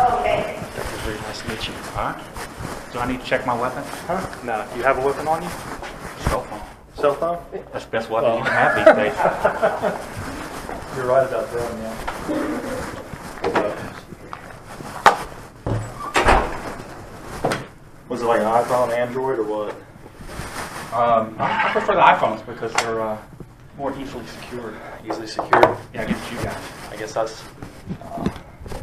Okay. That was very nice to meet you. All right. Do I need to check my weapon? Huh? No. You have a weapon on you? Cell phone. Cell phone? That's the best weapon you can have these days. You're right about that, yeah. Was it like an iPhone, Android, or what? I prefer the iPhones because they're more easily secured. Easily secured. Yeah, against you guys. I guess that's...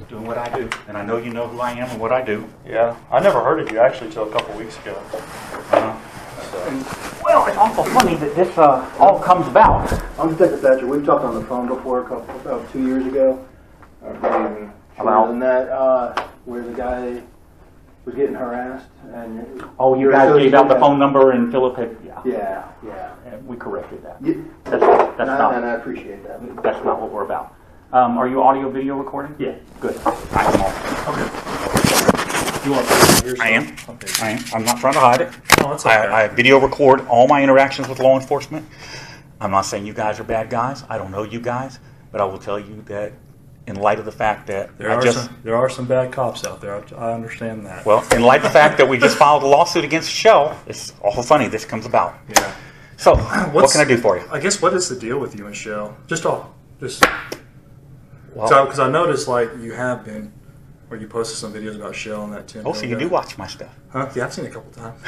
Doing what I do. And I know you know who I am and what I do. Yeah. I never heard of you, actually, till a couple weeks ago. Well, it's awful funny that this all comes about. I'm Detective Thatcher. We've talked on the phone before, about 2 years ago. Or maybe even shorter than that, where the guy was getting harassed. And oh, you guys gave out the phone number and Philip had... Yeah. And we corrected that. Yeah. That's not... And I appreciate that. That's not what we're about. Are you audio-video recording? Yeah. Good. I am all. Okay. You want to I am. Okay. I am. I'm not trying to hide it. No, that's okay. I video record all my interactions with law enforcement. I'm not saying you guys are bad guys. I don't know you guys. But I will tell you that in light of the fact that There are some bad cops out there. I understand that. Well, in light of the fact that we just filed a lawsuit against Shell, it's awful funny this comes about. Yeah. So, what can I do for you? I guess what is the deal with you and Shell? Well, because I noticed like you have been, or you posted some videos about Shell and that too. oh, so you do watch my stuff? Huh? Yeah, I've seen it a couple times.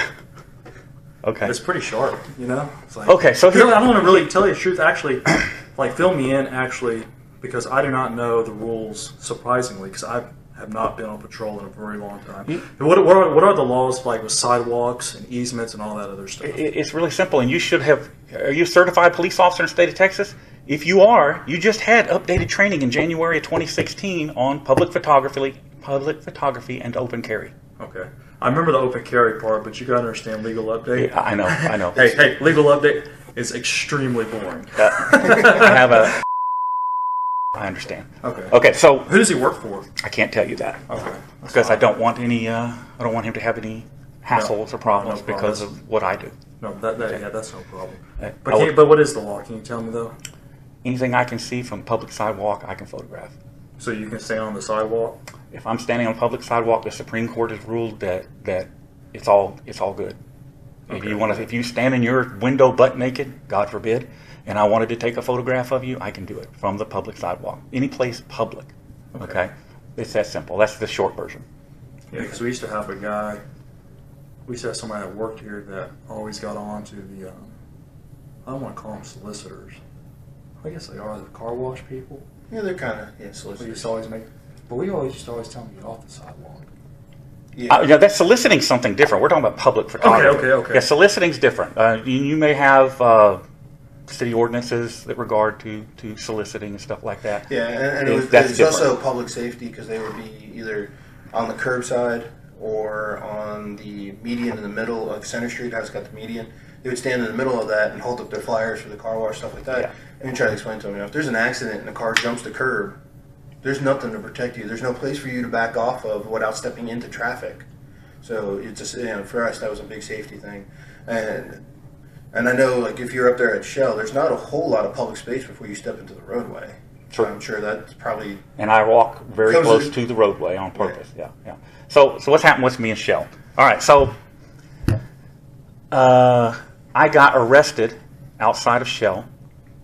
Okay. It's pretty sharp, you know. It's like, okay, so here, I don't want to really tell you the truth. Actually, like fill me in. Actually, because I do not know the rules. Surprisingly, because I have not been on patrol in a very long time. What are the laws like with sidewalks and easements and all that other stuff? It's really simple, and you should have. Are you a certified police officer in the state of Texas? If you are, you just had updated training in January of 2016 on public photography, and open carry. Okay, I remember the open carry part, but you got to understand legal update. Yeah, I know. Hey, legal update is extremely boring. I understand. Okay. So who does he work for? I can't tell you that. Okay. Because I don't want any. I don't want him to have any hassles or problems because of what I do. No, that's no problem. But But what is the law? Can you tell me though? Anything I can see from public sidewalk, I can photograph. So you can stay on the sidewalk? If I'm standing on a public sidewalk, the Supreme Court has ruled that it's all good. Okay. If you stand in your window butt naked, God forbid, and I wanted to take a photograph of you, I can do it from the public sidewalk. Any place public. Okay? It's that simple. That's the short version. Yeah, because we used to have somebody that worked here that always got on to the, I don't want to call them solicitors. I guess they are the car wash people. Yeah, they're kind of solicitors. We used to always used to always tell them to get off the sidewalk. Yeah, that's soliciting something different. We're talking about public photography. Okay. Yeah, soliciting's different. You may have city ordinances that regard to soliciting and stuff like that. Yeah, and it's also public safety because they would be either on the curbside or on the median in the middle of Center Street. How it's got the median. They would stand in the middle of that and hold up their flyers for the car wash, stuff like that. Yeah. And try to explain to them, if there's an accident and the car jumps the curb, there's nothing to protect you. There's no place for you to back off of without stepping into traffic. So it's just, for us, that was a big safety thing. And I know, like, if you're up there at Shell, there's not a whole lot of public space before you step into the roadway. Sure. So I'm sure that's probably... And I walk very close to the roadway on purpose. Yeah. So what's happened with me and Shell? All right, so I got arrested outside of Shell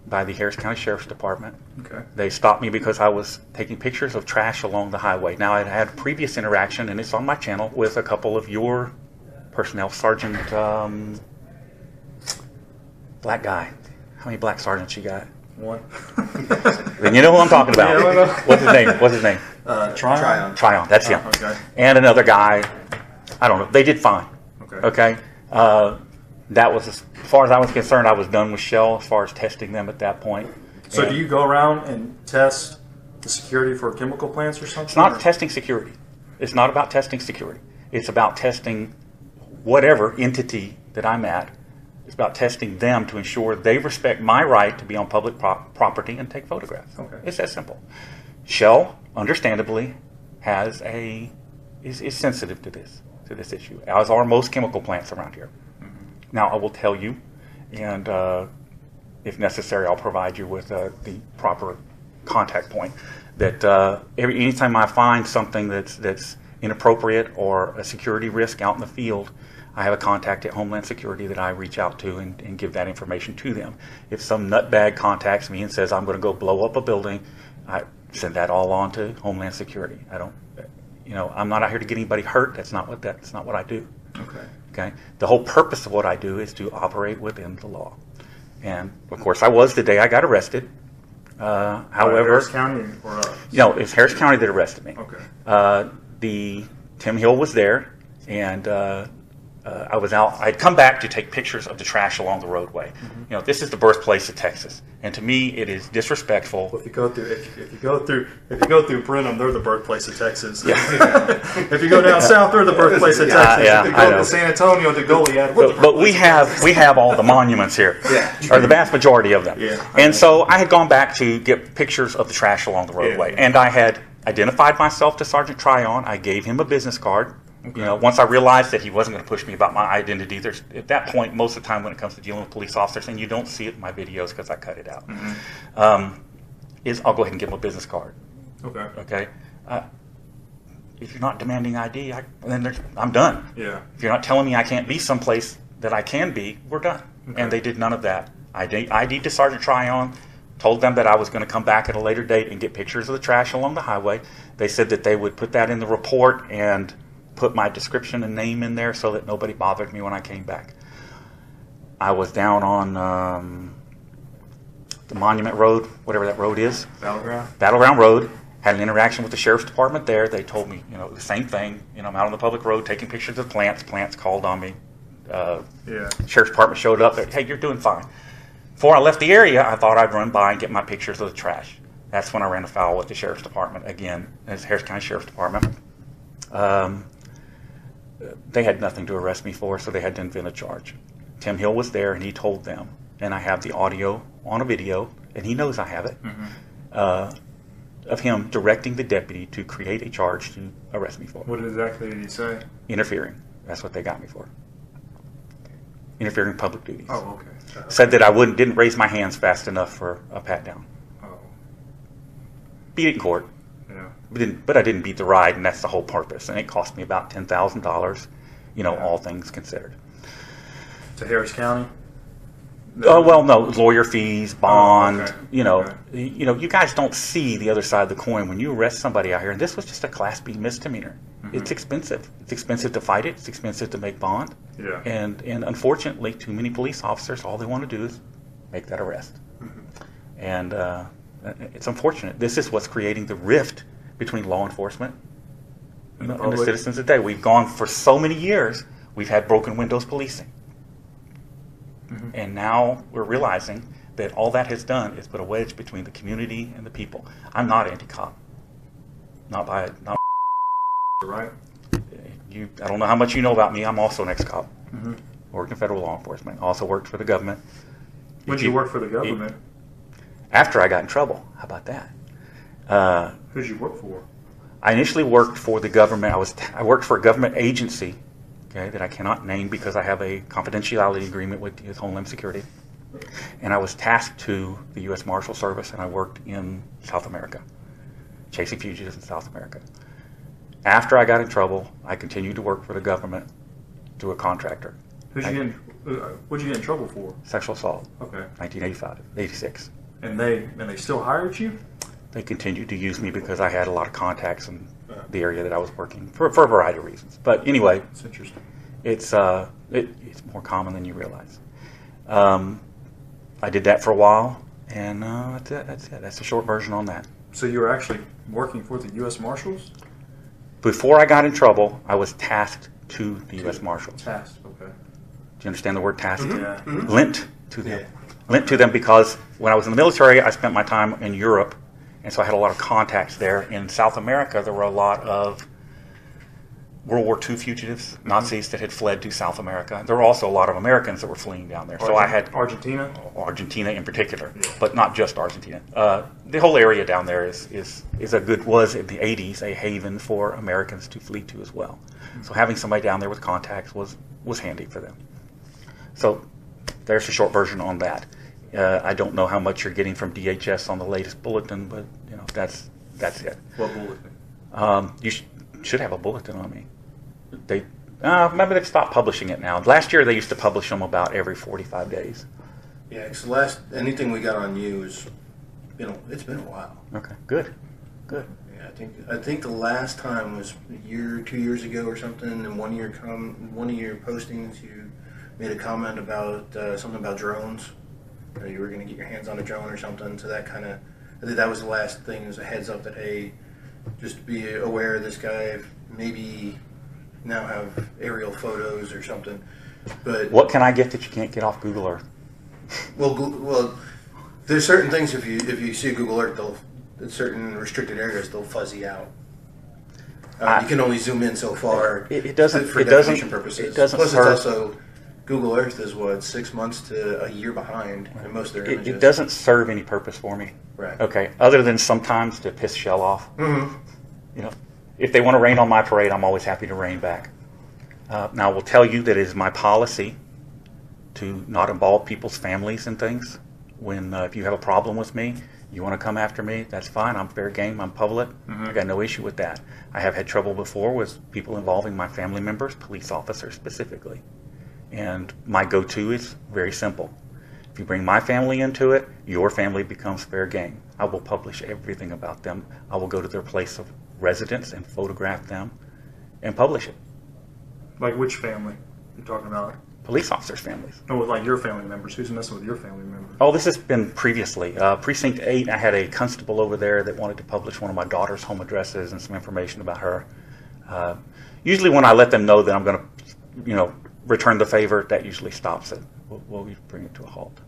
by the Harris County Sheriff's Department. Okay. They stopped me because I was taking pictures of trash along the highway. Now, I had a previous interaction, and it's on my channel, with a couple of your personnel. Sergeant, black guy. How many black sergeants you got? One. Then you know who I'm talking about. Yeah, I know. What's his name? Tryon. That's him. Okay. And another guy. I don't know. They did fine. Okay. That was, as far as I was concerned, I was done with Shell as far as testing them at that point. So do you go around and test the security for chemical plants or something? It's not testing security. It's not about testing security. It's about testing whatever entity that I'm at. It's about testing them to ensure they respect my right to be on public property and take photographs. Okay. It's that simple. Shell, understandably, is sensitive to this issue, as are most chemical plants around here. Now, I will tell you, and if necessary, I'll provide you with the proper contact point. That anytime I find something that's inappropriate or a security risk out in the field, I have a contact at Homeland Security that I reach out to and give that information to them. If some nutbag contacts me and says I'm going to go blow up a building, I send that all on to Homeland Security. I don't, I'm not out here to get anybody hurt. That's not what I do. Okay. The whole purpose of what I do is to operate within the law. And of course, I was the day I got arrested. However, Harris County or it's Harris County that arrested me. Okay. Tim Hill was there, and I was out. I'd come back to take pictures of the trash along the roadway. This is the birthplace of Texas, and to me, it is disrespectful. Well, if you go through Brenham, they're the birthplace of Texas. Yeah. If you go down south, they're the birthplace of Texas. Yeah, if you go to San Antonio, to Goliad, but we have all the monuments here, or the vast majority of them. Yeah. And so I had gone back to get pictures of the trash along the roadway, and I had identified myself to Sergeant Tryon. I gave him a business card. Once I realized that he wasn't going to push me about my identity, there's at that point, most of the time when it comes to dealing with police officers, and you don't see it in my videos because I cut it out, is I'll go ahead and give him a business card. Okay. If you're not demanding ID, then I'm done. Yeah. If you're not telling me I can't be someplace that I can be, we're done. And they did none of that. I ID'd to Sergeant Tryon, told them that I was going to come back at a later date and get pictures of the trash along the highway. They said that they would put that in the report and put my description and name in there so that nobody bothered me when I came back. I was down on the Monument Road, whatever that road is. Battleground Road. Had an interaction with the Sheriff's Department there. They told me, the same thing. I'm out on the public road taking pictures of plants. Plants called on me. Sheriff's Department showed up. Hey, you're doing fine. Before I left the area, I thought I'd run by and get my pictures of the trash. That's when I ran afoul with the Sheriff's Department again. It's Harris County Sheriff's Department. They had nothing to arrest me for, so they had to invent a charge. Tim Hill was there, and he told them, and I have the audio on a video, and he knows I have it, of him directing the deputy to create a charge to arrest me for. What exactly did he say? Interfering. That's what they got me for. Interfering in public duties. Oh, okay. Said that I didn't raise my hands fast enough for a pat down. Oh. Beat it in court. But I didn't beat the ride, and that's the whole purpose. And it cost me about $10,000, all things considered. To Harris County? Oh, well, no, lawyer fees, bond. Okay. You guys don't see the other side of the coin when you arrest somebody out here. And this was just a Class B misdemeanor. It's expensive. It's expensive to fight it. It's expensive to make bond. Yeah. And unfortunately, too many police officers, all they want to do is make that arrest. And it's unfortunate. This is what's creating the rift between law enforcement and the citizens today. We've gone for so many years, we've had broken windows policing. And now we're realizing that all that has done is put a wedge between the community and the people. I'm not anti-cop. Not right. I don't know how much you know about me. I'm also an ex-cop. Worked in federal law enforcement. Also worked for the government. When did you work for the government? After I got in trouble. How about that? Who did you work for? I initially worked for the government. I worked for a government agency, that I cannot name because I have a confidentiality agreement with Homeland Security. And I was tasked to the U.S. Marshal Service, and I worked in South America, chasing fugitives in South America. After I got in trouble, I continued to work for the government through a contractor. What'd you get in trouble for? Sexual assault. Okay. 1985, 86. And they still hired you? They continued to use me because I had a lot of contacts in the area that I was working for a variety of reasons. But anyway, it's interesting. It's more common than you realize. I did that for a while, and that's it. That's the short version on that. So you were actually working for the U.S. Marshals? Before I got in trouble, I was tasked to the U.S. Marshals. Tasked, okay. Do you understand the word tasked? Yeah. Lent to them. Lent to them because when I was in the military, I spent my time in Europe, and so I had a lot of contacts there. In South America, there were a lot of World War II fugitives, Nazis that had fled to South America. There were also a lot of Americans that were fleeing down there. So I had Argentina in particular, but not just Argentina. The whole area down there was in the 80s a haven for Americans to flee to as well. So having somebody down there with contacts was handy for them. So there's the short version on that. I don't know how much you're getting from DHS on the latest bulletin, but you know that's it. What bulletin? You should have a bulletin on me. Maybe they've stopped publishing it now. Last year they used to publish them about every 45 days. Yeah, because anything we got on you is, it's been a while. Okay, good. Yeah, I think the last time was a year, 2 years ago or something. And one of your postings, you made a comment about something about drones. You were going to get your hands on a drone or something. So I think that was the last thing. It was a heads up that, hey, just be aware of this guy. Maybe now have aerial photos or something. But what can I get that you can't get off Google Earth? Well, there's certain things if you see Google Earth, in certain restricted areas they'll fuzzy out. You can only zoom in so far. It doesn't for it definition doesn't purposes. It doesn't Plus, serve, it's also Google Earth is 6 months to a year behind in most of their images. it doesn't serve any purpose for me. Right. Okay. Other than sometimes to piss Shell off. Mm-hmm. If they want to rain on my parade, I'm always happy to rain back. Now, I will tell you that it is my policy to not involve people's families in things. If you have a problem with me, you want to come after me, that's fine. I'm fair game. I'm public. I got no issue with that. I have had trouble before with people involving my family members, police officers specifically. And my go-to is very simple. If you bring my family into it, your family becomes fair game. I will publish everything about them. I will go to their place of residence and photograph them and publish it. Like which family you're talking about? Police officers' families. Oh, like your family members. Who's messing with your family members? Oh, this has been previously. Precinct 8, I had a constable over there that wanted to publish one of my daughter's home addresses and some information about her. Usually when I let them know that I'm going to, return the favor, that usually stops it. We'll bring it to a halt.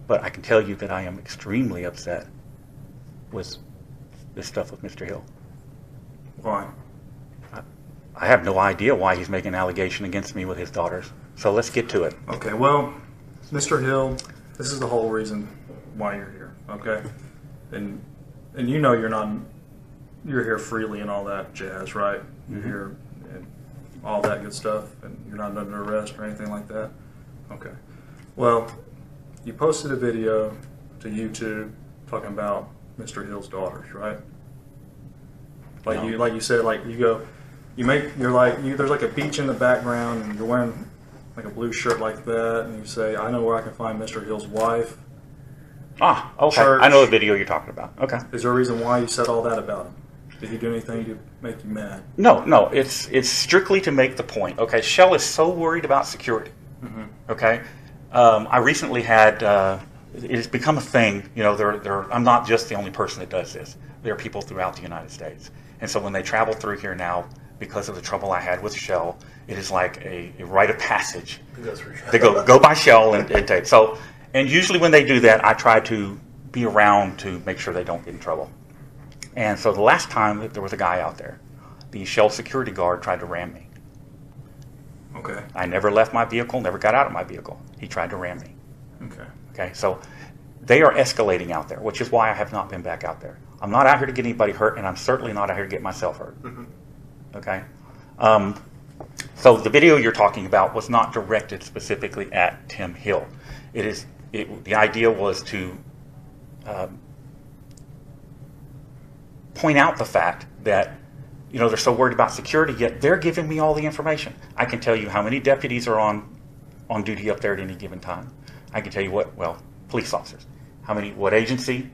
But I can tell you that I am extremely upset with this stuff with Mr. Hill. Why? I have no idea why he's making an allegation against me with his daughters. So let's get to it. Okay, well, Mr. Hill, this is the whole reason why you're here, okay? And you're here freely and all that jazz, right? You're here and all that good stuff, and you're not under arrest or anything like that? Okay. Well, you posted a video to YouTube talking about Mr. Hill's daughters, right? Like you said, there's like a beach in the background, and you're wearing like a blue shirt like that, and you say, I know where I can find Mr. Hill's wife. Ah, okay. Church. I know the video you're talking about. Okay. Is there a reason why you said all that about him? Did he do anything to make you mad? No. It's strictly to make the point. Okay, Shell is so worried about security. Okay, I recently had. It has become a thing. I'm not just the only person that does this. There are people throughout the United States, and so when they travel through here now, because of the trouble I had with Shell, it is like a rite of passage. They go by Shell and take. So, and usually when they do that, I try to be around to make sure they don't get in trouble. And so the last time that there was a guy out there, the Shell security guard tried to ram me. Okay. I never left my vehicle, never got out of my vehicle. He tried to ram me. Okay, so they are escalating out there, which is why I have not been back out there. I'm not out here to get anybody hurt, and I'm certainly not out here to get myself hurt. Okay? So the video you're talking about was not directed specifically at Tim Hill. The idea was to point out the fact that they're so worried about security, yet they're giving me all the information. I can tell you how many deputies are on duty up there at any given time. I can tell you police officers. What agency,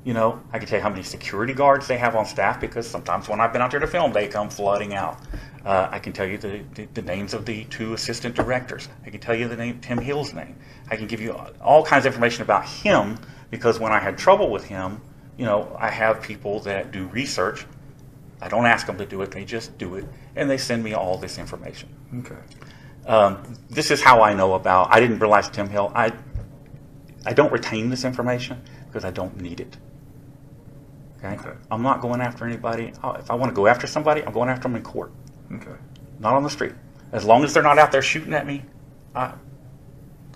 I can tell you how many security guards they have on staff, because sometimes when I've been out there to film, they come flooding out. I can tell you the names of the 2 assistant directors. I can tell you the name, Tim Hill's name. I can give you all kinds of information about him, because when I had trouble with him, I have people that do research. I don't ask them to do it, they just do it, and they send me all this information. Okay. This is how I know about. I didn't realize Tim Hill. I don't retain this information because I don't need it. Okay? I'm not going after anybody. If I want to go after somebody, I'm going after them in court. Okay. Not on the street. As long as they're not out there shooting at me,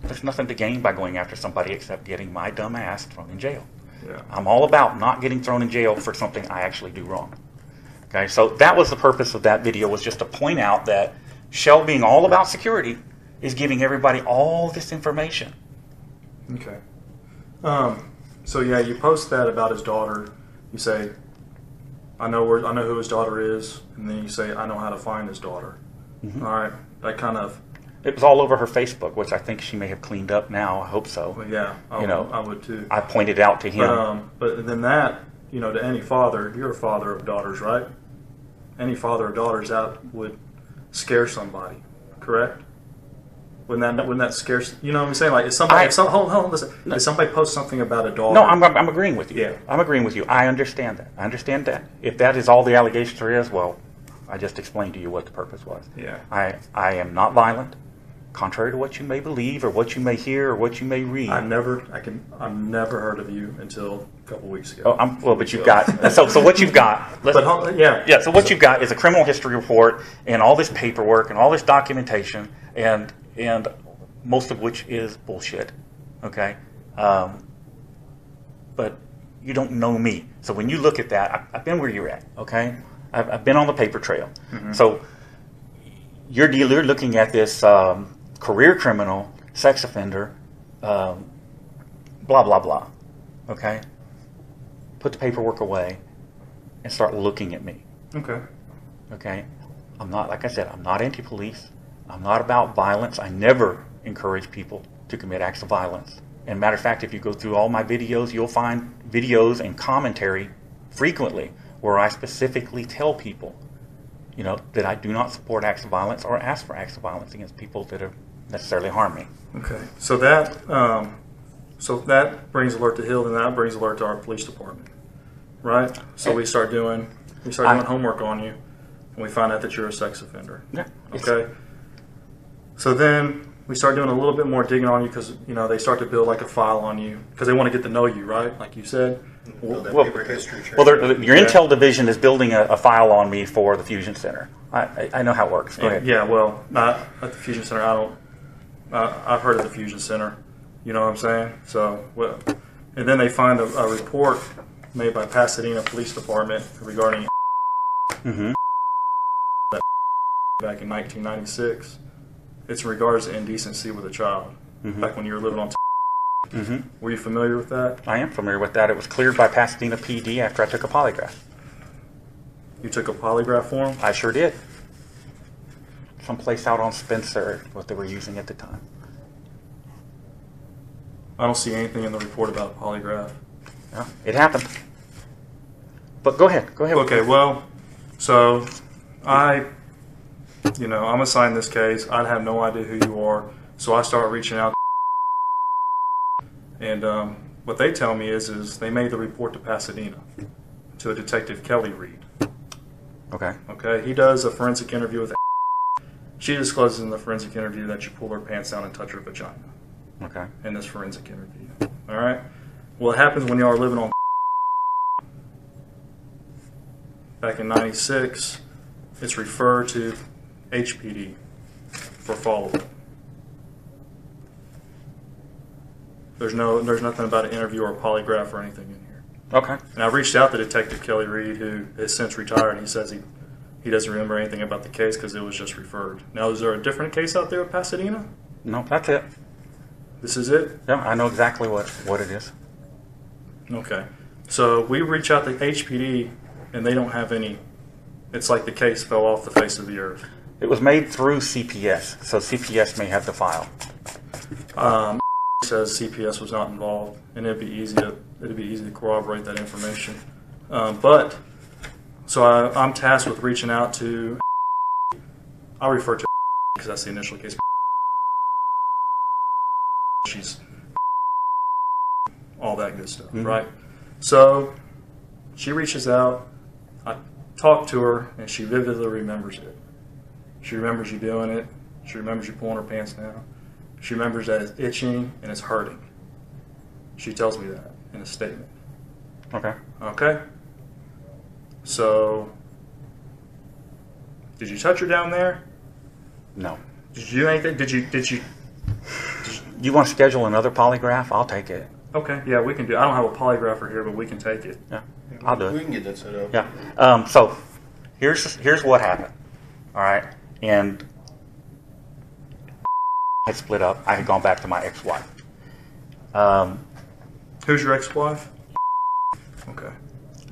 there's nothing to gain by going after somebody except getting my dumb ass thrown in jail. Yeah. I'm all about not getting thrown in jail for something I actually do wrong. Okay, so that was the purpose of that video, was just to point out that Shell, being all about security, is giving everybody all this information. Okay. So yeah, you post that about his daughter. You say, I know who his daughter is, and then you say, I know how to find his daughter. Mm-hmm. All right, that kind of. It was all over her Facebook, which I think she may have cleaned up now. I hope so. Well, yeah, I would too. I pointed out to him. But then that, to any father, you're a father of daughters, right? Any father of daughters, that would scare somebody, correct? Wouldn't that scare? You know what I'm saying? Like, if somebody posts something about a daughter. No, I'm agreeing with you. Yeah. I'm agreeing with you. I understand that. I understand that. If that is all the allegations there is, well, I just explained to you what the purpose was. Yeah. I am not violent, contrary to what you may believe or what you may hear or what you may read. I've never heard of you until a couple weeks ago. Oh, but you've got so what you've got. So what you've got is a criminal history report and all this paperwork and all this documentation and most of which is bullshit. Okay, but you don't know me. So when you look at that, I've been where you're at. Okay, I've been on the paper trail. Mm-hmm. So you're looking at this career criminal, sex offender, blah blah blah. Okay, put the paperwork away and start looking at me. Okay, I'm not, like I said, I'm not anti-police. I'm not about violence. I never encourage people to commit acts of violence. And matter of fact, if you go through all my videos, you'll find videos and commentary frequently where I specifically tell people, that I do not support acts of violence or ask for acts of violence against people that have necessarily harmed me. Okay, so that brings alert to Hill, and that brings alert to our police department, right? So we start doing homework on you, and we find out that you're a sex offender. Yeah. Okay. So then we start doing a little bit more digging on you because they start to build like a file on you because they want to get to know you, right? Like you said. Your intel division is building a file on me for the Fusion Center. I know how it works. Go ahead. Yeah, well, not at the Fusion Center. I've heard of the Fusion Center. You know what I'm saying? So, and then they find a report made by Pasadena Police Department regarding mm-hmm. back in 1996. It's in regards to indecency with a child. Mm-hmm. Back when you were living on. Mm-hmm. Were you familiar with that? I am familiar with that. It was cleared by Pasadena PD after I took a polygraph. You took a polygraph form? I sure did. Someplace out on Spencer, what they were using at the time. I don't see anything in the report about a polygraph. Yeah, it happened. But go ahead. Okay, well, so I'm assigned this case. I have no idea who you are, so I start reaching out. And what they tell me is they made the report to Pasadena, to a Detective Kelly Reed. Okay. He does a forensic interview with. She discloses in the forensic interview that you pull her pants down and touch her vagina. Okay. In this forensic interview. All right. Well, it happens when y'all are living on. Back in '96, it's referred to HPD for follow-up. There's nothing about an interview or a polygraph or anything in here. Okay. And I reached out to Detective Kelly Reed, who has since retired, and he says he doesn't remember anything about the case because it was just referred. Now, is there a different case out there at Pasadena? No, that's it. This is it? Yeah, I know exactly what it is. Okay. So we reach out to HPD, and they don't have any. It's like the case fell off the face of the earth. It was made through CPS, so CPS may have the file. Says CPS was not involved, and it'd be easy to corroborate that information. But so I'm tasked with reaching out to. I'll refer to because that's the initial case. She's all that good stuff, mm-hmm. Right? So she reaches out. I talk to her, and she vividly remembers it. She remembers you doing it. She remembers you pulling her pants down. She remembers that it's itching and it's hurting. She tells me that in a statement. Okay? So, did you touch her down there? No. Did you do anything? Did you? You want to schedule another polygraph? I'll take it. Okay, yeah, we can do it. I don't have a polygrapher here, but we can take it. Yeah, I'll do it. We can get that set up. Yeah. So, here's what happened. All right, and had split up. I had gone back to my ex-wife. Who's your ex-wife? Okay.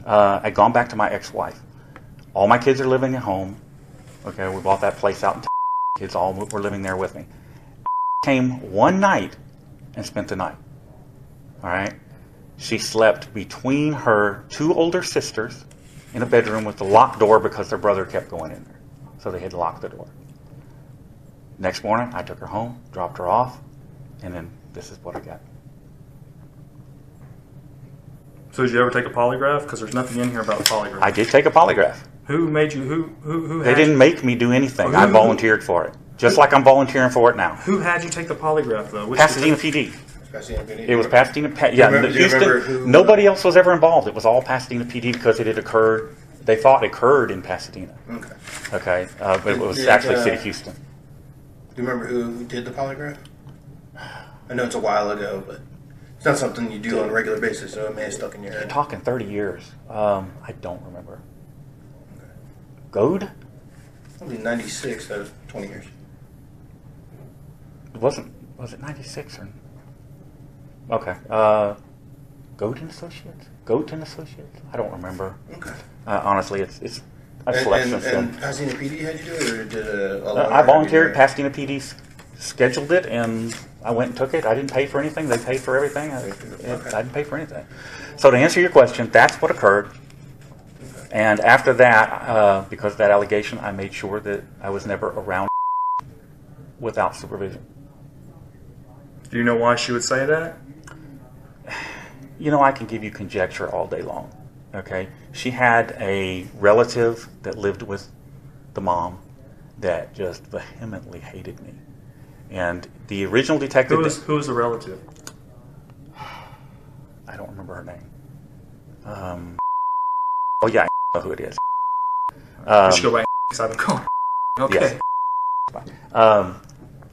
I'd gone back to my ex-wife. All my kids are living at home. Okay, we bought that place out in kids all were living there with me. Came one night and spent the night. All right? She slept between her two older sisters in a bedroom with the locked door because their brother kept going in there. So they had to lock the door. Next morning, I took her home, dropped her off, and then this is what I got. So did you ever take a polygraph? Because there's nothing in here about a polygraph. I did take a polygraph. Who made you? Who? They didn't make me do anything. I volunteered for it. Just like I'm volunteering for it now. Who had you take the polygraph, though? Pasadena PD. It was Pasadena. Houston. Nobody else was ever involved. It was all Pasadena PD because it had occurred. They thought it occurred in Pasadena. Okay. Okay, but it was actually City of Houston. Do you remember who did the polygraph? I know it's a while ago, but it's not something you do on a regular basis, so it may have stuck in your head. You're talking 30 years. I don't remember. Okay. Goad? Only 96. That was 20 years. Was it 96 or? Okay. Goat and Associates? Goat and Associates? I don't remember. Okay. Honestly, it's. I've slept since then. And Pasadena PD had you do it, or did I volunteered. Pasadena PD scheduled it, and I went and took it. I didn't pay for anything. They paid for everything. I didn't pay for anything. So to answer your question, that's what occurred. And after that, because of that allegation, I made sure that I was never around without supervision. Do you know why she would say that? You know, I can give you conjecture all day long. Okay? She had a relative that lived with the mom that just vehemently hated me. And the original detective... Who was the relative? I don't remember her name. Oh, yeah, I know who it is. You should go by because I've been calling. Okay. Yes.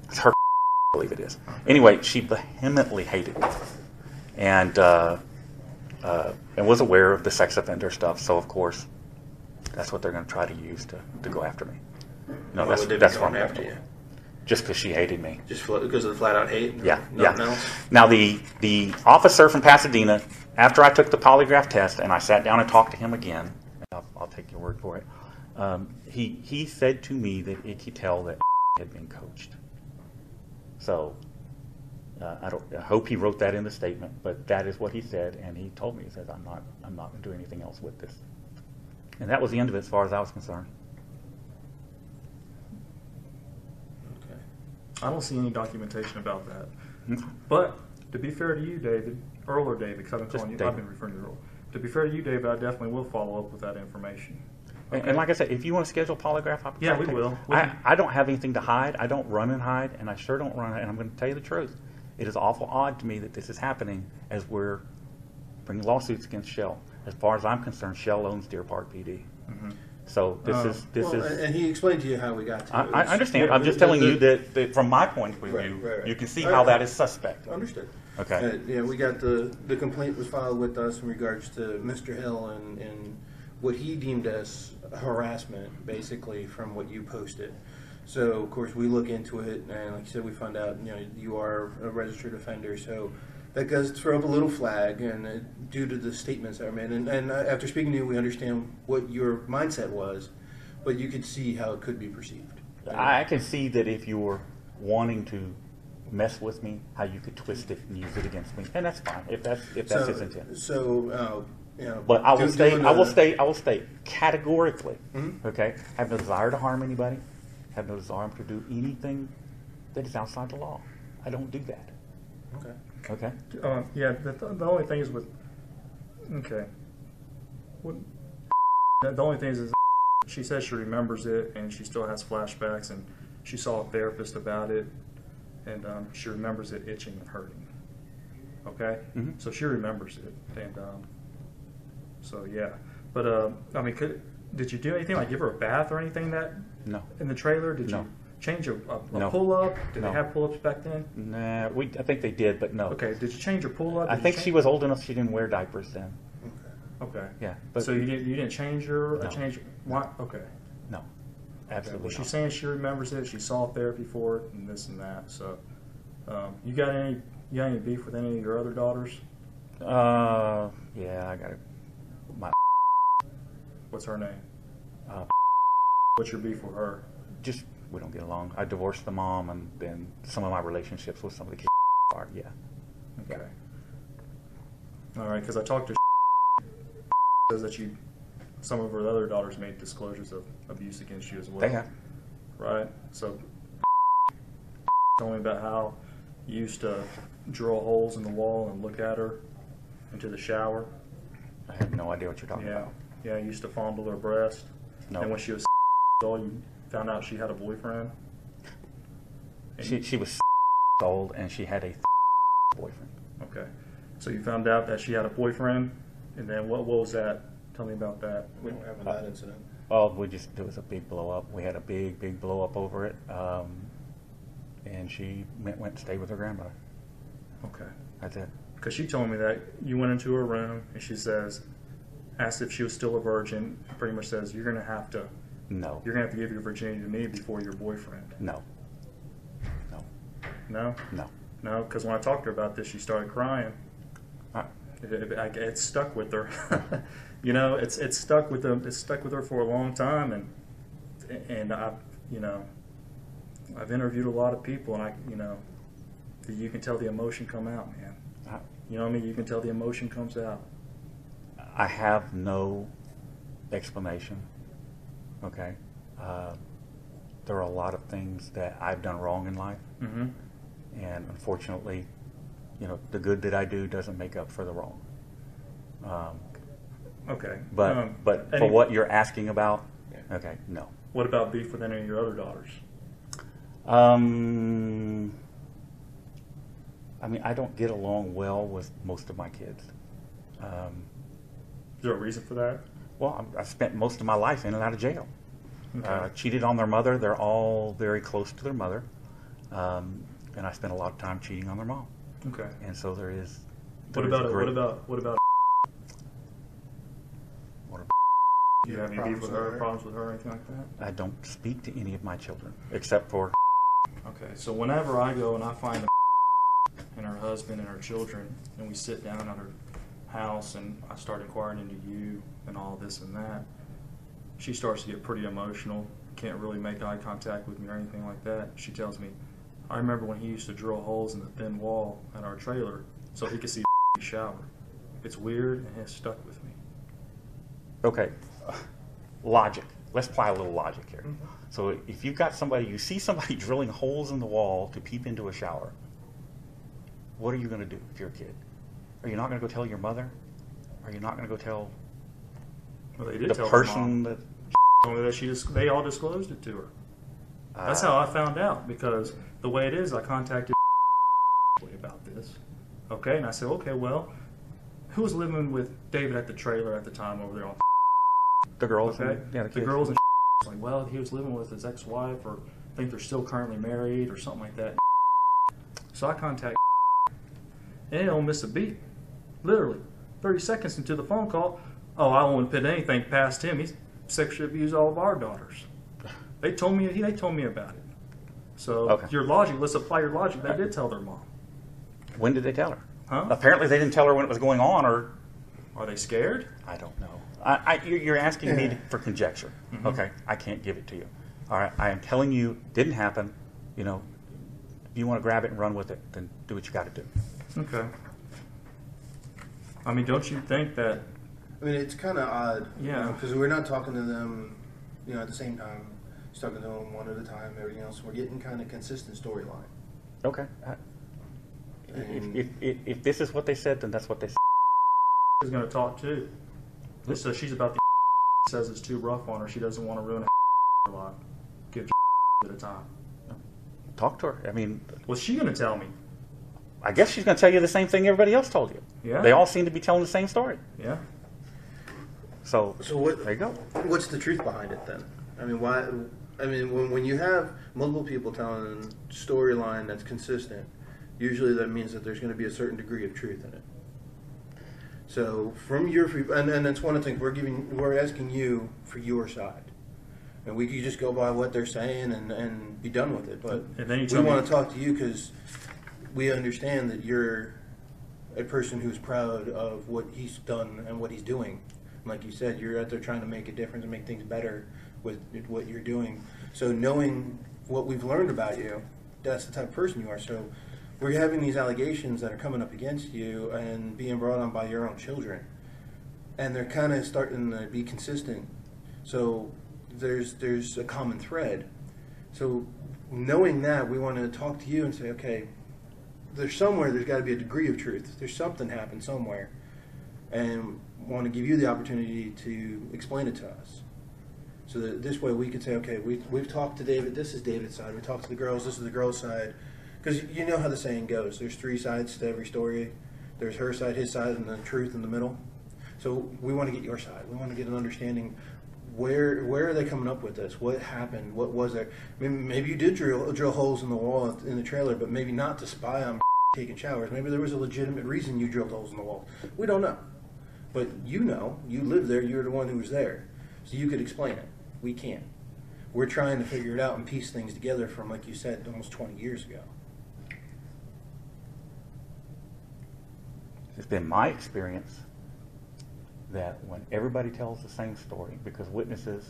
It's her, I believe it is. Anyway, she vehemently hated me. And was aware of the sex offender stuff, so of course, that's what they're going to try to use to go after me. No, that's what I'm after you. Just because she hated me. Just because of the flat out hate? Yeah. Else? Now, the officer from Pasadena, after I took the polygraph test and I sat down and talked to him again, I'll take your word for it, he said to me that he could tell that had been coached. So, I hope he wrote that in the statement, but that is what he said, and he told me, he says, I'm not going to do anything else with this. And that was the end of it as far as I was concerned. I don't see any documentation about that. Mm-hmm. But to be fair to you, David, Earl or David, because I've been calling you, I've been referring to Earl. To be fair to you, David, I definitely will follow up with that information. Okay. And like I said, if you want to schedule a polygraph, yeah, we will. I don't have anything to hide. I don't run and hide, and I sure don't run. And I'm going to tell you the truth. It is awful odd to me that this is happening as we're bringing lawsuits against Shell. As far as I'm concerned, Shell owns Deer Park PD. Mm-hmm. So this is. And he explained to you how we got to it. I understand. I'm just telling you that from my point of view, right. You can see how that is suspect. Understood. Okay. We got the complaint was filed with us in regards to Mr. Hill and what he deemed as harassment, basically, from what you posted. So of course we look into it, and like you said, we found out you are a registered offender. So that does throw up a little flag, and due to the statements that were made. And after speaking to you, we understand what your mindset was, but you could see how it could be perceived. I can see that if you were wanting to mess with me, how you could twist it and use it against me, and that's fine if that's his intent. So, but I will state categorically. Mm-hmm. Okay, I have no desire to harm anybody. I have no desire to do anything that is outside the law. I don't do that. Okay. Okay. The only thing is with the only thing is she says she remembers it and she still has flashbacks, and she saw a therapist about it, and she remembers it itching and hurting. Okay. Mm-hmm. So she remembers it, and so yeah. But did you do anything like give her a bath or anything No. In the trailer? Did you change a pull-up? Did they have pull-ups back then? Nah, I think they did, but no. Okay, did you change your pull-up? I think she was old enough she didn't wear diapers then. Okay. Yeah. But so you didn't change her? No. Why? Okay. No, absolutely Well, she's saying she remembers it, she saw therapy for it, and this and that. So you got any beef with any of your other daughters? Yeah, I got it. My What's her name? uh, What's your beef with her? just we don't get along. I divorced the mom, and then some of my relationships with some of the kids are. Yeah. Okay. All right, because I talked to says that some of her other daughters made disclosures of abuse against you as well. They have. Right. So, tell me about how you used to drill holes in the wall and look at her into the shower. I have no idea what you're talking Yeah. about. Yeah, you used to fondle her breast. No. And when she was old, you found out she had a boyfriend. And She was old, and she had a boyfriend. Okay. So you found out that she had a boyfriend, and then what was that? Tell me about that. We don't have that incident. Oh, there was a big blow up. We had a big blow up over it, and she went and stayed with her grandmother. Okay. That's it. Because she told me that you went into her room and she asked if she was still a virgin. Pretty much says you're gonna have to No. give your virginity to me before your boyfriend. No. No. No, No. no. Because when I talked to her about this, she started crying. Uh, It stuck with her. You know, it's stuck with them. It's stuck with her for a long time, and I've interviewed a lot of people, and you can tell the emotion come out, man. You know what I mean? You can tell the emotion comes out. I have no explanation. Okay. There are a lot of things that I've done wrong in life, Mm-hmm. and unfortunately, the good that I do doesn't make up for the wrong. Okay. But for what you're asking about, okay, no. What about beef with any of your other daughters? I mean, I don't get along well with most of my kids. Is there a reason for that? Well, I spent most of my life in and out of jail. Okay. Cheated on their mother. They're all very close to their mother. And I spent a lot of time cheating on their mom. Okay. And so there is. What about What a- Do you have any beef with her, problems with her, or anything like that? I don't speak to any of my children except for. Okay, so whenever I go and I find and her husband and her children, and we sit down at her house and I start inquiring into you and all this and that, she starts to get pretty emotional, can't really make eye contact with me or anything like that. She tells me, I remember when he used to drill holes in the thin wall at our trailer so he could see the shower. It's weird and it's stuck with me. Okay, logic. Let's apply a little logic here. Mm-hmm. So if you've got you see somebody drilling holes in the wall to peep into a shower, what are you going to do if you're a kid? Are you not going to go tell your mother? Are you not going to go tell Well, they did the tell person her that? mom that they all disclosed it to her. That's how I found out, because the way it is, I contacted about this. Okay, and I said, okay, well, who was living with David at the trailer at the time over there on The girls, okay? and, yeah, the The kids. girls and like, well, he was living with his ex-wife, or I think they're still currently married, or something like that. So I contacted, and they don't miss a beat. Literally, 30 seconds into the phone call, oh, I won't put anything past him. He's sexually abused all of our daughters. They told me about it. So Okay. your logic, let's apply your logic. They did tell their mom. When did they tell her? Huh? Apparently, they didn't tell her when it was going on, or Are they scared? I don't know. You're asking me for conjecture. Mm-hmm. Okay, I can't give it to you. All right, I am telling you, didn't happen. If you want to grab it and run with it, then do what you got to do. Okay. I mean, don't you think that? I mean, it's kind of odd. Yeah. Because we're not talking to them, at the same time. Just talking to them one at a time, everything else. We're getting kind of consistent storyline. Okay. If this is what they said, then that's what they said. Is going to talk too. So she's about the says it's too rough on her. She doesn't want to ruin her life. Give at a time. Talk to her. I mean, What's she going to tell me? I guess she's going to tell you the same thing everybody else told you. Yeah. They all seem to be telling the same story. Yeah. So what? There you go. What's the truth behind it then? I mean, why? I mean, when you have multiple people telling a storyline that's consistent, usually that means that there's going to be a certain degree of truth in it. So from your and that's one of the things we're asking you for your side, and we could just go by what they're saying and be done with it. But And then you we want to talk to you because we understand that you're a person who's proud of what he's done and what he's doing. Like you said, you're out there trying to make a difference and make things better with what you're doing. So knowing what we've learned about you, that's the type of person you are. So we're having these allegations that are coming up against you and being brought on by your own children. And they're kind of starting to be consistent. So there's a common thread. So knowing that, we want to talk to you and say, okay, there's got to be a degree of truth. There's something happened somewhere. And want to give you the opportunity to explain it to us. So that this way we can say, okay, we've talked to David, this is David's side. We talked to the girls, this is the girl's side. Because you know how the saying goes. There's 3 sides to every story. There's her side, his side, and the truth in the middle. So we want to get your side. We want to get an understanding. Where are they coming up with this? What happened? What was there? Maybe you did drill holes in the wall in the trailer, but maybe not to spy on taking showers. Maybe there was a legitimate reason you drilled holes in the wall. We don't know. But you know, you live there, you're the one who was there. So you could explain it. We can't. We're trying to figure it out and piece things together from, like you said, almost 20 years ago. It's been my experience that when everybody tells the same story, because witnesses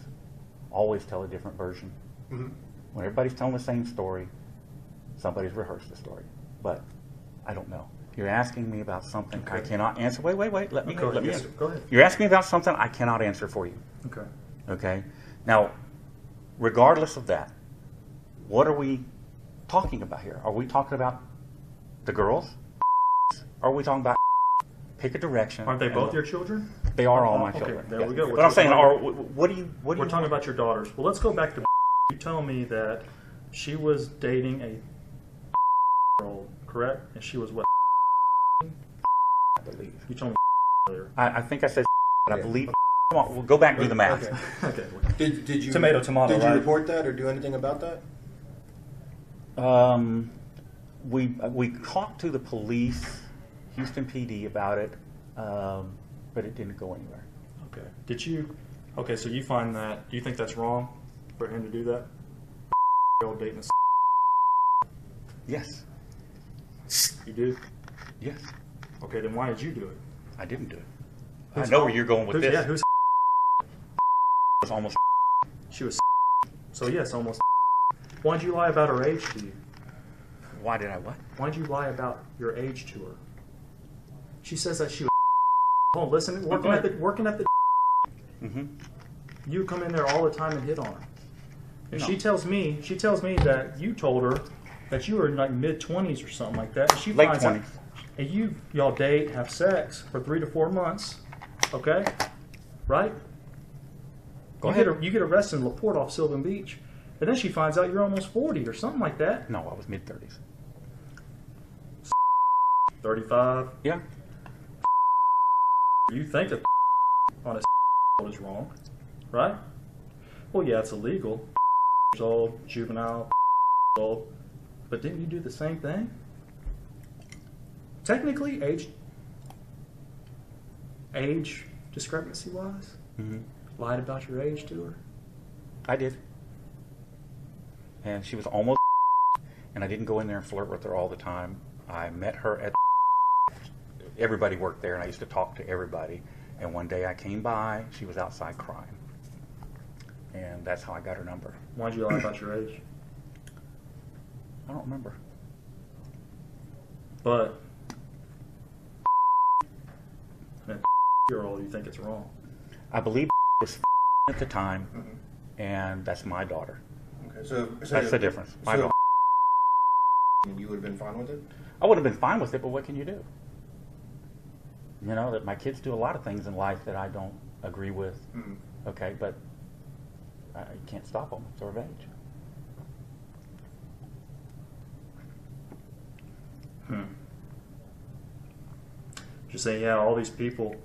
always tell a different version, when everybody's telling the same story, somebody's rehearsed the story. But I don't know. You're asking me about something I cannot answer. Wait. Let me answer. Go ahead. You're asking me about something I cannot answer for you. Okay. Now, regardless of that, what are we talking about here? Are we talking about the girls? Or are we talking about pick a direction? Aren't they both your children? They are all my children. There we go. But I'm saying, what do you? We're talking about your daughters. Well, let's go back to. You tell me that she was dating a girl, correct? And she was what? I believe. You told me earlier. I think I said, but I believe. Come on, we'll go back and do the math. Okay. Did you tomato? Did you right? report that or do anything about that? We talked to the police, Houston PD, about it, but it didn't go anywhere. Okay. Did you? Okay, so you find that? Do you think that's wrong for him to do that? Dating a Yes. You do? Yes. Okay, then why did you do it? I didn't do it. I know where you're going with this. Yeah, who's was almost. She was. So yes, almost. Why'd you lie about her age to you? Why did I what? Why'd you lie about your age to her? She says that she was. Hold on, listen. Working at the. You come in there all the time and hit on her. And No. she tells me that you told her that you were in like mid-20s or something like that. And she Late finds out, 20s. and y'all date, have sex for 3 to 4 months, okay? Right? Go ahead. You get arrested in LaPorte off Sylvan Beach, and then she finds out you're almost 40 or something like that. No, I was mid-30s. 35. Yeah. You think that on a is wrong, right? Well, yeah, it's illegal. Years old, juvenile, old. But didn't you do the same thing? Technically, age discrepancy wise, lied about your age to her. I did. And she was almost, and I didn't go in there and flirt with her all the time. I met her at, everybody worked there, and I used to talk to everybody. And one day I came by, she was outside crying. And that's how I got her number. Why'd you lie about your age? I don't remember. But year-old, you think it's wrong. I believe was at the time, and that's my daughter. Okay, so That's the difference. My daughter. You would have been fine with it? I would have been fine with it, but what can you do? You know, that my kids do a lot of things in life that I don't agree with. Okay, but you can't stop them. It's their age. Just saying, yeah, all these people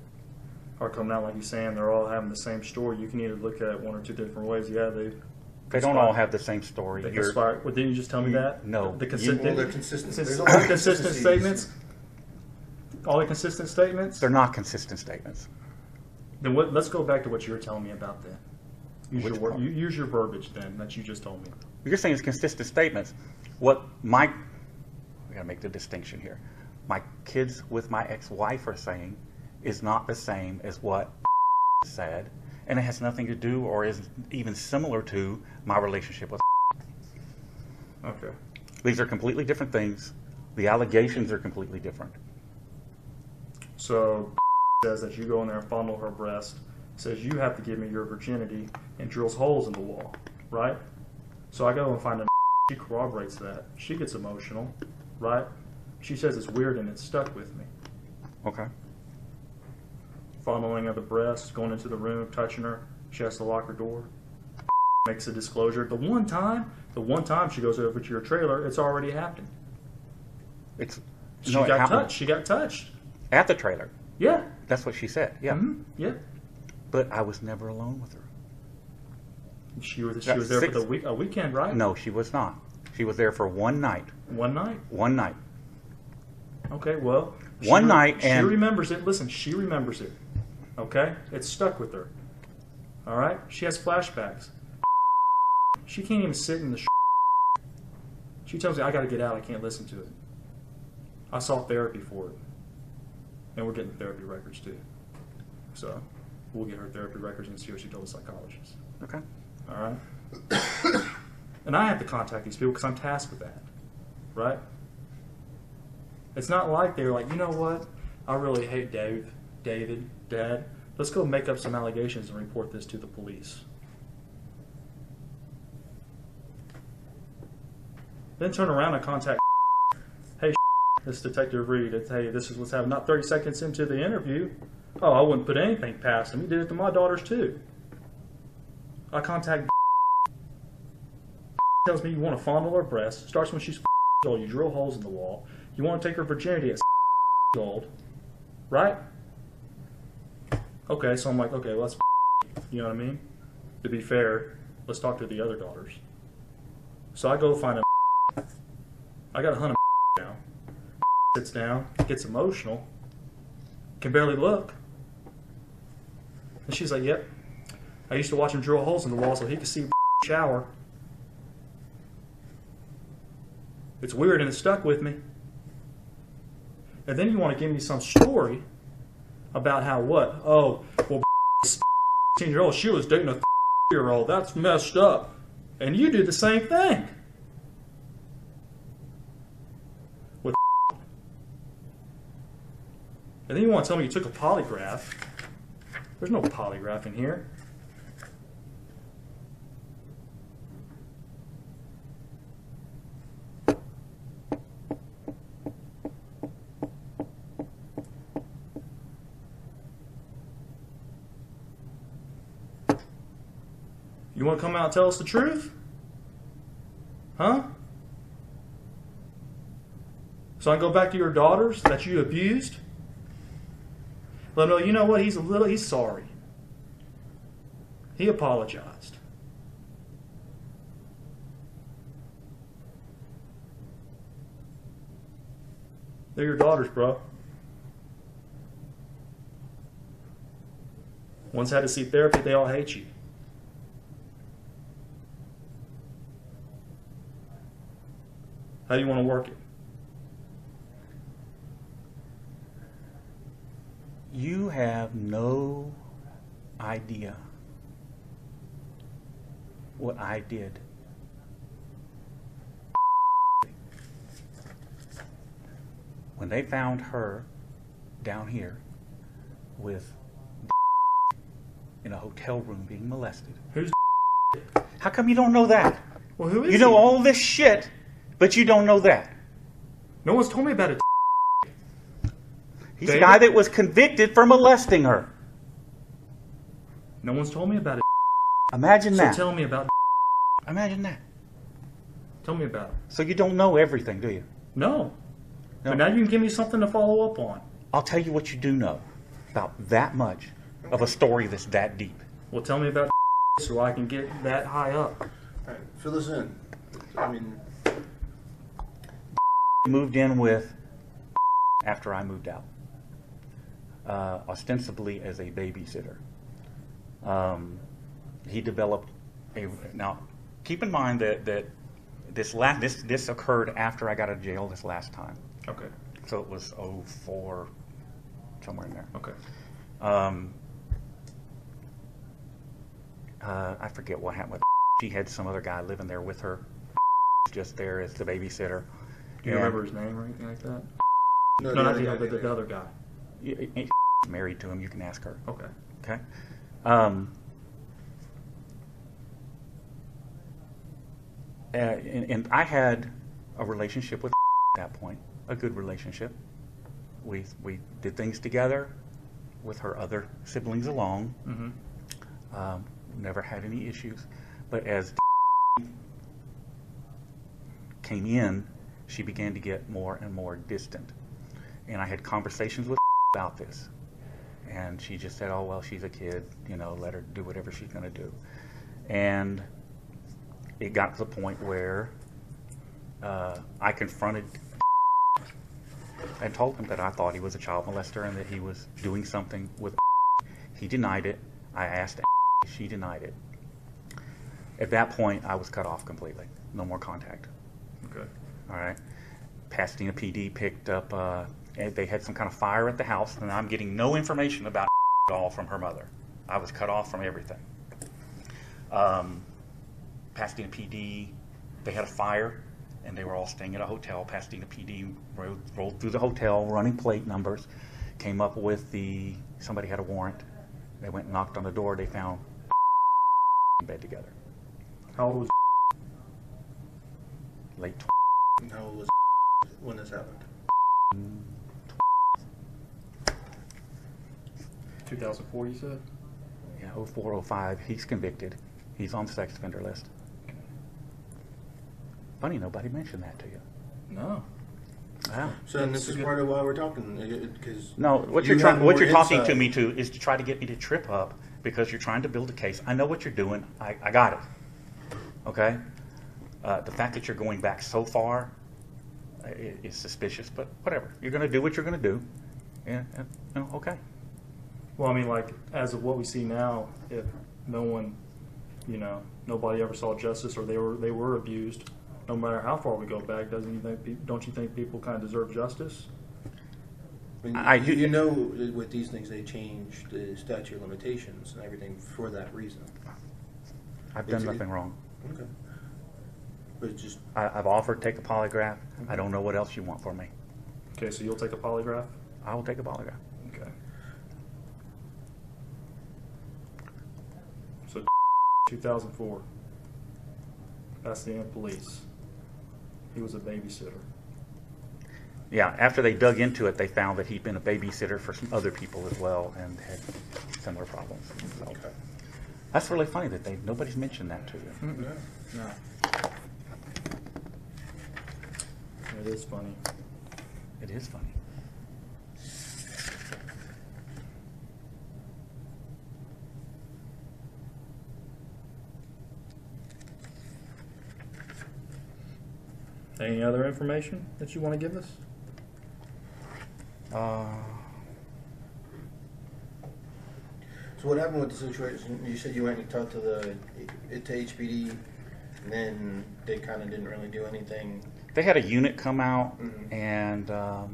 are coming out like you're saying. They're all having the same story. You can either look at it one or two different ways. Yeah, they don't all have the same story. They conspire. Well, didn't you just tell me that? No. The They're consistent. There's a lot of consistent statements. All the consistent statements. They're not consistent statements. Then what? Let's go back to what you were telling me about then. Use your verbiage then that you just told me. You're saying it's consistent statements. We got to make the distinction here. my kids with my ex-wife are saying is not the same as what said, and it has nothing to do or is even similar to my relationship with. Okay. These are completely different things. The allegations are completely different. So says that you go in there and fondle her breast, says you have to give me your virginity, and drills holes in the wall, right? So I go and find a she corroborates that. She gets emotional, right? She says it's weird and it's stuck with me. Okay. Fondling of the breast, going into the room, touching her. She has to lock her door. Makes a disclosure. The one time she goes over to your trailer, it's already happened. She got touched. She got touched. At the trailer. Yeah. That's what she said. Yeah. Mm-hmm. Yeah. But I was never alone with her. She was there for a weekend, right? No, she was not. She was there for one night. One night? One night. Okay, well. One night and... She remembers it. Listen, she remembers it. Okay? It's stuck with her. All right? She has flashbacks. She can't even sit in the She tells me, I got to get out. I can't listen to it. I saw therapy for it. And we're getting therapy records, too. So, we'll get her therapy records and see what she told the psychologist. Okay. All right? And I have to contact these people because I'm tasked with that. Right? It's not like they're like, you know what? I really hate David, Dad. Let's go make up some allegations and report this to the police. Then turn around and contact hey, this is Detective Reed. Hey, this is what's happening. Not 30 seconds into the interview. Oh, I wouldn't put anything past him. He did it to my daughters, too. I contact tells me you want to fondle her breast. Starts when she's old. You drill holes in the wall. You want to take her virginity at old. Right? Okay, so I'm like, okay, well, that's you know what I mean? To be fair, let's talk to the other daughters. So I go find a I got a hunt of now. Sits down, gets emotional, can barely look. And she's like, yep. I used to watch him drill holes in the wall so he could see shower. It's weird and it stuck with me. And then you want to give me some story about how what? Oh, well, 16-year-old, she was dating a 30-year-old. That's messed up. And you did the same thing. With and then you want to tell me you took a polygraph. There's no polygraph in here. You want to come out and tell us the truth? Huh? So I can go back to your daughters that you abused? Let them know, you know what, he's sorry. He apologized. They're your daughters, bro. One's had to see therapy, they all hate you. How do you want to work it? You have no idea what I did. When they found her down here with in a hotel room being molested. Who's How come you don't know that? Well, who is You know he? all this shit, but you don't know that. No one's told me about it. He's David? the guy that was convicted for molesting her. No one's told me about it. Imagine that. So tell me about it. Imagine that. Tell me about it. So you don't know everything, do you? No. No. But now you can give me something to follow up on. I'll tell you what you do know about that much of a story that's that deep. Well, tell me about so I can get that high up. All right, fill this in. I mean, Moved in with after I moved out, ostensibly as a babysitter. He developed a. Now, keep in mind that this occurred after I got out of jail this last time. Okay. So it was 04, somewhere in there. Okay. I forget what happened with she had some other guy living there with her, just there as the babysitter. Do you remember his name or anything like that? No, No, not the the other other, guy. the other guy. He's married to him. You can ask her. Okay. Okay. And I had a relationship with at that point, a good relationship. We did things together with her other siblings along. Mm-hmm. Never had any issues. But as came in, she began to get more and more distant. And I had conversations with about this. And she just said, oh, well, she's a kid, you know, let her do whatever she's going to do. And it got to the point where I confronted and told him that I thought he was a child molester and that he was doing something with. He denied it. I asked, she denied it. At that point, I was cut off completely. No more contact. Okay. All right. Pasadena PD picked up, they had some kind of fire at the house, and I'm getting no information about at all from her mother. I was cut off from everything. Pasadena PD, they had a fire, and they were all staying at a hotel. Pasadena PD rolled through the hotel, running plate numbers, came up with somebody had a warrant. They went and knocked on the door. They found in bed together. How old was Late And how old was when this happened? 2004, you said? Yeah, 04, 05. He's convicted. He's on the sex offender list. Funny, nobody mentioned that to you. No. Wow. So then this is part of why we're talking, because No, what you're talking to me to is to try to get me to trip up because you're trying to build a case. I know what you're doing. I got it. Okay. The fact that you're going back so far is suspicious, but whatever. You're going to do what you're going to do. Yeah. You know, okay. Well, I mean, like, as of what we see now, if no one, you know, nobody ever saw justice or they were abused, no matter how far we go back, don't you think people kind of deserve justice? I mean, you know, with these things, they change the statute of limitations and everything for that reason. I've done nothing wrong. Okay. But it's just... I've offered to take a polygraph. I don't know what else you want from me. Okay, so you'll take a polygraph? I will take a polygraph. Okay. So, 2004, Pasadena Police. He was a babysitter. Yeah, after they dug into it, they found that he'd been a babysitter for some other people as well and had similar problems. So Okay. that's really funny that nobody's mentioned that to you. Mm-mm. No. It is funny. It is funny. Any other information that you want to give us? So what happened with the situation? You said you went and talked to HPD, and then they kind of didn't really do anything. They had a unit come out Mhm. and I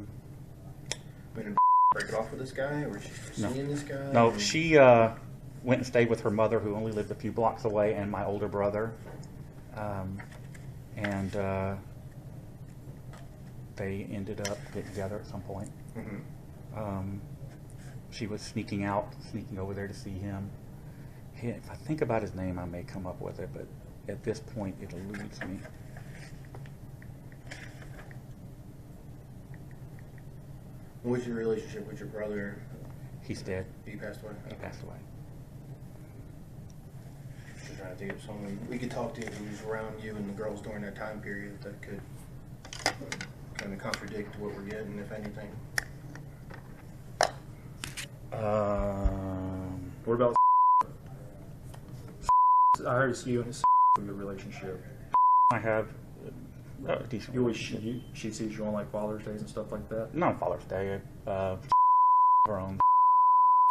mean, break it off with this guy, or she's seeing this guy? no, she went and stayed with her mother, who only lived a few blocks away, and my older brother. And they ended up getting together at some point. Mm-hmm. She was sneaking over there to see him. If I think about his name, I may come up with it, but at this point, it eludes me. What's your relationship with your brother? He's dead. He passed away? He passed away. I'm trying to think of someone we could talk to who's around you and the girls during that time period that could kind of contradict what we're getting, if anything. What about I heard it's you and his your relationship. I have a decent You always relationship. she sees you on like Father's Days and stuff like that. Not on Father's Day. Her own.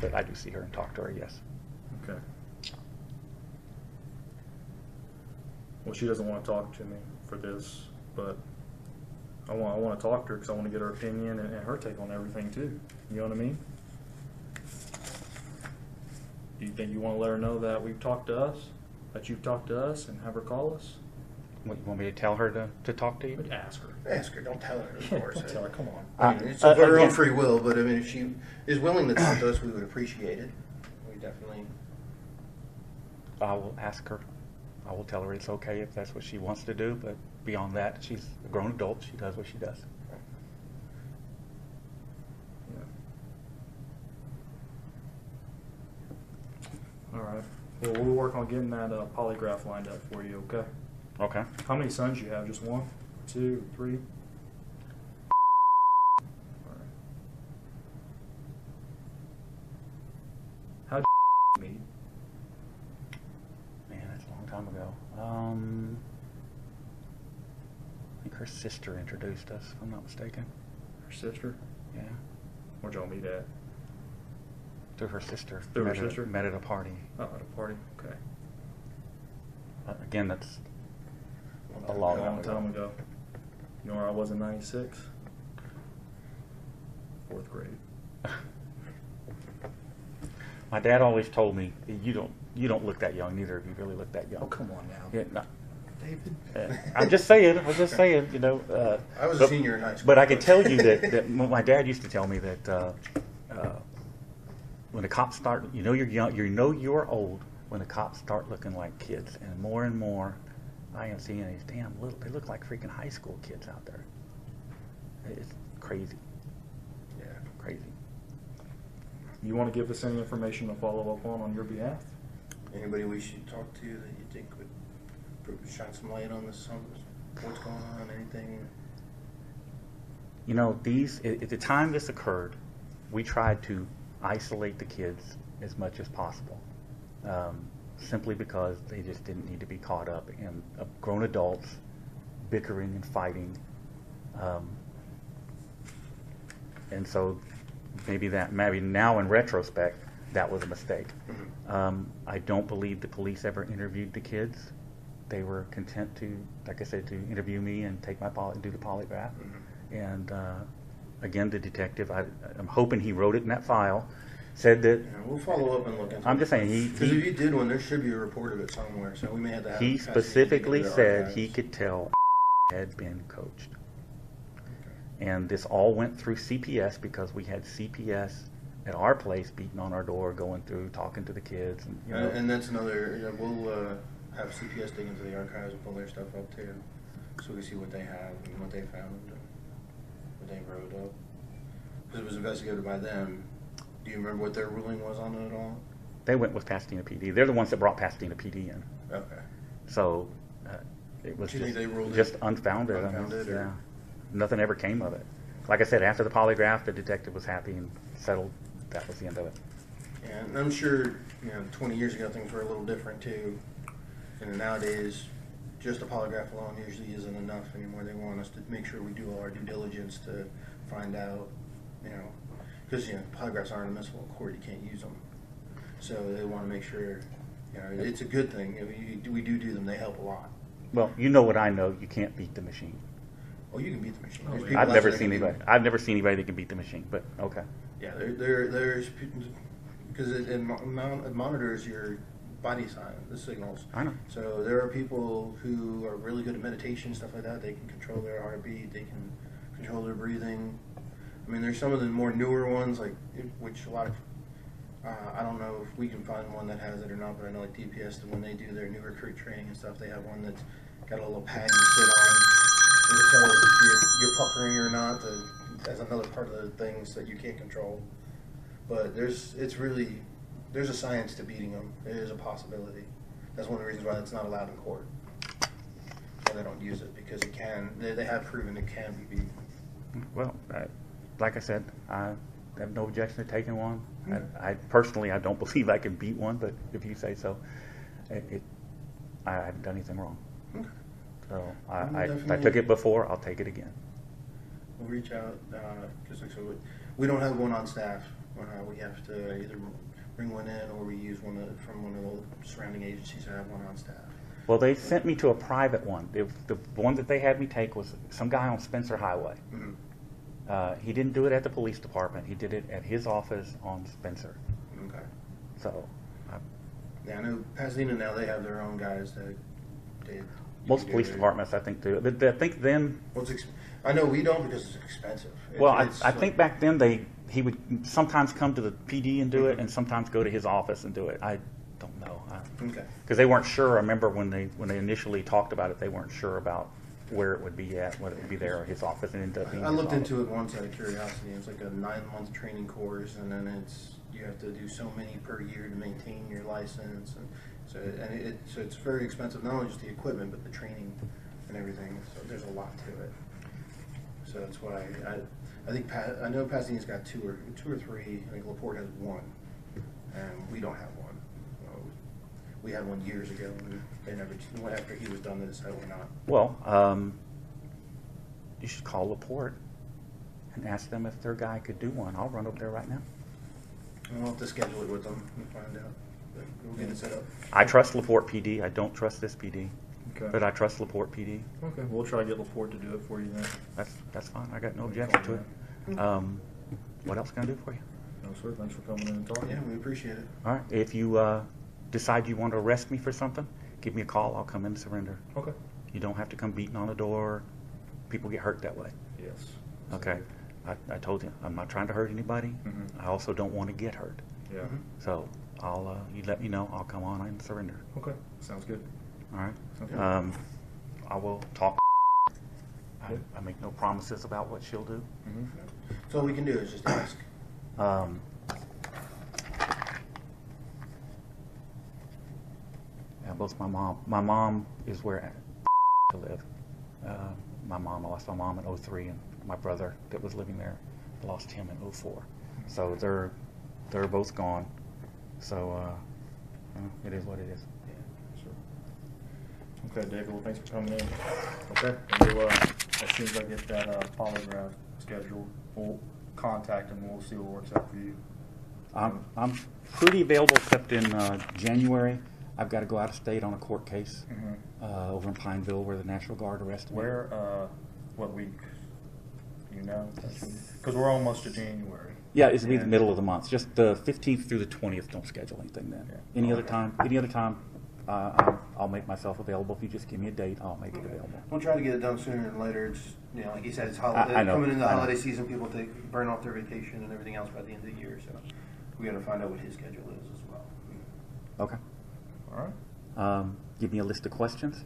But I do see her and talk to her, yes. Okay. Well, she doesn't want to talk to me for this, but I want to talk to her because I want to get her opinion and her take on everything too. You know what I mean? Do you think you want to let her know that we've talked to us, that you've talked to us, and have her call us? What, you want me to tell her to talk to you? Ask her. Ask her. Don't tell her. Of course. Don't tell her. Come on. I mean, it's of her own again, free will, but I mean, if she is willing to talk to us, we would appreciate it. We definitely. I will ask her. I will tell her it's okay if that's what she wants to do, but beyond that, she's a grown adult. She does what she does. All right. Well, we'll work on getting that polygraph lined up for you, okay? Okay. How many sons you have? Just one? 2, 3? All right. How did you meet? Man, that's a long time ago. I think her sister introduced us, if I'm not mistaken. Her sister? Yeah. Where'd y'all meet at? Through her sister. Through her Met sister? Met at a party. Oh, at a party. Okay. Again, that's a A long, long time ago. You know where I was in '96? 4th grade. My dad always told me, you don't look that young. Neither of you really look that young. Oh, come on now. Yeah, no, David. I'm just saying. I'm just saying. You know. I was a senior in high school. But I can tell you that my dad used to tell me that when the cops start, you're young, you're old when the cops start looking like kids, and more, I am seeing these damn little. They look like freaking high school kids out there. It's crazy. Yeah. Crazy. You want to give us any information to follow up on your behalf? Anybody we should talk to that you think would shine some light on this? What's going on? Anything? You know, at the time this occurred, we tried to isolate the kids as much as possible, simply because they just didn't need to be caught up in grown adults bickering and fighting. And so maybe now in retrospect, that was a mistake. I don't believe the police ever interviewed the kids. They were content to, like I said, to interview me and take my do the polygraph. And again, the detective, I'm hoping he wrote it in that file, said that. Yeah, we'll follow up and look into it. I'm just saying because if you did one, there should be a report of it somewhere. So we may have to have. He specifically said he could tell had been coached. And this all went through CPS because we had CPS at our place beating on our door, going through, talking to the kids. And, and that's another, we'll have CPS dig into the archives and pull their stuff up too. So we see what they have and what they found and what they wrote up. Because it was investigated by them. Do you remember what their ruling was on it at all? They went with Pasadena PD. They're the ones that brought Pasadena PD in. Okay. So it was just unfounded. Unfounded, yeah. Nothing ever came of it. Like I said, after the polygraph, the detective was happy and settled. That was the end of it. Yeah, and I'm sure 20 years ago things were a little different too. And nowadays, just a polygraph alone usually isn't enough anymore. They want us to make sure we do all our due diligence to find out, because polygraphs aren't admissible in court. You can't use them. So they want to make sure, it's a good thing. We do them. They help a lot. Well, you know what I know. You can't beat the machine. Oh, you can beat the machine. I've never seen anybody. I've never seen anybody that can beat the machine. But okay. Yeah, there's because it monitors your body sign, the signals. I know. So there are people who are really good at meditation, stuff like that. They can control their heartbeat. They can control their breathing. I mean, there's some of the more newer ones, which a lot of I don't know if we can find one that has it or not, but I know like DPS, when they do their new recruit training and stuff, they have one that's got a little pad you sit on. And to tell if you're puckering or not, as another part of the things that you can't control. But there's a science to beating them. It is a possibility. That's one of the reasons why it's not allowed in court. Why they don't use it, because it can. They have proven it can be beaten. Well, like I said, I have no objection to taking one. I personally, I don't believe I can beat one, but if you say so, I haven't done anything wrong. Okay. So if I took it before, I'll take it again. We'll reach out because we don't have one on staff. We have to either bring one in or we use one from one of the surrounding agencies to have one on staff. Well, they sent me to a private one. The one that they had me take was some guy on Spencer Highway. He didn't do it at the police department. He did it at his office on Spencer. Okay. So, Yeah, I know Pasadena now, they have their own guys that they... most police departments, I think, do. I think then... I know we don't because it's expensive. I think back then he would sometimes come to the PD and do it, and sometimes go to his office and do it. I don't know. Okay. Because they weren't sure. I remember when they initially talked about it, they weren't sure about where it would be at, whether it would be there or his office, and ended up being I looked into it once out of curiosity. It's like a 9-month training course, and then you have to do so many per year to maintain your license, and so it's very expensive. Not only just the equipment, but the training and everything. So there's a lot to it. So that's why I think I know Pasadena's got two or three. I think LaPorte has one, and we don't have one. We had one years ago, and they never. After he was done, they decided we're not. Well, you should call LaPorte and ask them if their guy could do one. I'll run over there right now. We'll have to schedule it with them and find out. But we'll get it set up. I trust LaPorte PD. I don't trust this PD. Okay. But I trust LaPorte PD. Okay, we'll try to get LaPorte to do it for you then. That's fine. I got no objection to it. What else can I do for you? No, sir. Thanks for coming in and talking. Yeah, we appreciate it. All right. If you decide you want to arrest me for something, give me a call. I'll come in and surrender. Okay. You don't have to come beating on the door. People get hurt that way. Yes. Okay. I told you, I'm not trying to hurt anybody. I also don't want to get hurt. Yeah. So you let me know. I'll come on and surrender. Okay. Sounds good. All right. Okay. I will talk. I make no promises about what she'll do. So all we can do is just ask. Yeah, both my mom is where to live. I lost my mom in 2003, and my brother that was living there lost him in 2004. So they're both gone. So it is what it is. Yeah, sure. Okay, David. Well, thanks for coming in. Okay. And we'll, as soon as I get that polygraph scheduled, we'll contact him and we'll see what works out for you. I'm pretty available except in January. I've got to go out of state on a court case over in Pineville where the National Guard arrested me. Where, what week? You know? Because we're almost to January. Yeah, it's be the middle of the month. Just the 15th through the 20th. Don't schedule anything then. Yeah. Any other time, I'll make myself available. If you just give me a date, I'll make it available. We'll try to get it done sooner than later. It's, like you said, it's holiday. Coming into the holiday season, people burn off their vacation and everything else by the end of the year. So we got to find out what his schedule is as well. Okay. All right. Give me a list of questions.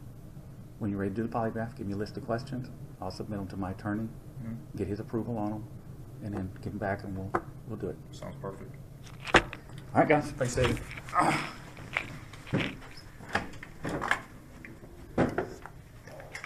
When you're ready to do the polygraph, give me a list of questions. I'll submit them to my attorney, get his approval on them, and then give them back, and we'll do it. Sounds perfect. All right, guys. Thanks, David.